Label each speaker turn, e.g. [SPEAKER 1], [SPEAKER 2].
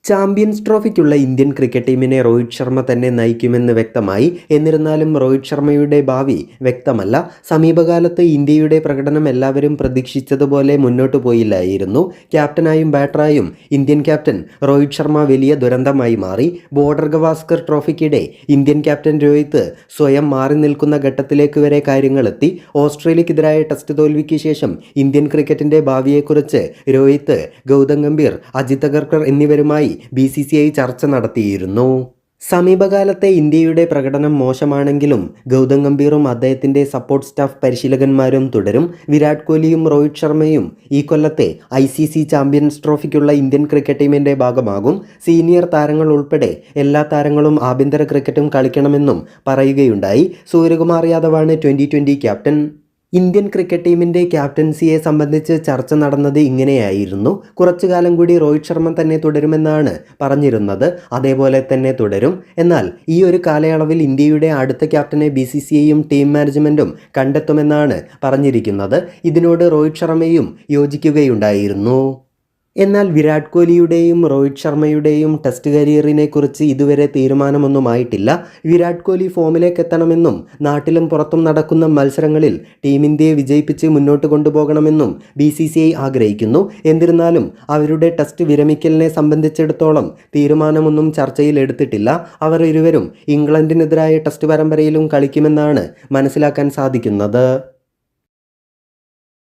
[SPEAKER 1] Champions ട്രോഫിക്കുള്ള Indian cricket ടീമിനെ രോഹിത് ശർമ്മ തന്നെ നയിക്കുമെന്ന് വ്യക്തമായി. എന്നിരുന്നാലും രോഹിത് ശർമ്മയുടെ ഭാവി വ്യക്തമല്ല. സമീപകാലത്ത് ഇന്ത്യയുടെ പ്രകടനം എല്ലാവരും പ്രതീക്ഷിച്ചതുപോലെ മുന്നോട്ടു പോയില്ലായിരുന്നു. ക്യാപ്റ്റനായും ബാറ്ററായും ഇന്ത്യൻ ക്യാപ്റ്റൻ രോഹിത് ശർമ്മ വലിയ ദുരന്തമായി മാറി. ബോർഡർ ഗവാസ്കർ ട്രോഫിക്കിടെ ഇന്ത്യൻ ക്യാപ്റ്റൻ രോഹിത് സ്വയം മാറി നിൽക്കുന്ന ഘട്ടത്തിലേക്ക് വരെ കാര്യങ്ങളെത്തി. ഓസ്ട്രേലിയക്കെതിരായ ടെസ്റ്റ് തോൽവിക്ക് ശേഷം ഇന്ത്യൻ ക്രിക്കറ്റിന്റെ ഭാവിയെക്കുറിച്ച് രോഹിത്, ഗൗതം ഗംഭീർ, അജിത് അഗർക്കർ എന്നിവരുമായി BCCI ചർച്ച നടത്തിയിരുന്നു. സമീപകാലത്തെ ഇന്ത്യയുടെ പ്രകടനം മോശമാണെങ്കിലും ഗൗതം ഗംഭീറും അദ്ദേഹത്തിൻ്റെ സപ്പോർട്ട് സ്റ്റാഫ് പരിശീലകന്മാരും തുടരും. വിരാട് കോഹ്ലിയും രോഹിത് ശർമ്മയും ഈ കൊല്ലത്തെ ICC ചാമ്പ്യൻസ് ട്രോഫിക്കുള്ള ഇന്ത്യൻ ക്രിക്കറ്റ് ടീമിൻ്റെ ഭാഗമാകും. സീനിയർ താരങ്ങൾ ഉൾപ്പെടെ എല്ലാ താരങ്ങളും ആഭ്യന്തര ക്രിക്കറ്റും കളിക്കണമെന്നും പറയുകയുണ്ടായി. സൂര്യകുമാർ യാദവാണ് 2020 ക്യാപ്റ്റൻ. ഇന്ത്യൻ ക്രിക്കറ്റ് ടീമിൻ്റെ ക്യാപ്റ്റൻസിയെ സംബന്ധിച്ച് ചർച്ച നടന്നത് ഇങ്ങനെയായിരുന്നു. കുറച്ചുകാലം കൂടി രോഹിത് ശർമ്മ തന്നെ തുടരുമെന്നാണ് പറഞ്ഞിരുന്നത്. അതേപോലെ തന്നെ തുടരും. എന്നാൽ ഈ ഒരു കാലയളവിൽ ഇന്ത്യയുടെ അടുത്ത ക്യാപ്റ്റനെ BCCIയും ടീം മാനേജ്മെൻറ്റും കണ്ടെത്തുമെന്നാണ് പറഞ്ഞിരിക്കുന്നത്. ഇതിനോട് രോഹിത് ശർമ്മയും യോജിക്കുകയുണ്ടായിരുന്നു. എന്നാൽ വിരാട് കോഹ്ലിയുടെയും രോഹിത് ശർമ്മയുടെയും ടെസ്റ്റ് കരിയറിനെ കുറിച്ച് ഇതുവരെ തീരുമാനമൊന്നുമായിട്ടില്ല. വിരാട് കോഹ്ലി ഫോമിലേക്ക് എത്തണമെന്നും നാട്ടിലും പുറത്തും നടക്കുന്ന മത്സരങ്ങളിൽ ടീം ഇന്ത്യയെ വിജയിപ്പിച്ച് മുന്നോട്ട് കൊണ്ടുപോകണമെന്നും BCCI ആഗ്രഹിക്കുന്നു. എന്നിരുന്നാലും അവരുടെ ടെസ്റ്റ് വിരമിക്കലിനെ സംബന്ധിച്ചിടത്തോളം തീരുമാനമൊന്നും ചർച്ചയിൽ എടുത്തിട്ടില്ല. അവർ ഇരുവരും ഇംഗ്ലണ്ടിനെതിരായ ടെസ്റ്റ് പരമ്പരയിലും കളിക്കുമെന്നാണ് മനസ്സിലാക്കാൻ സാധിക്കുന്നത്.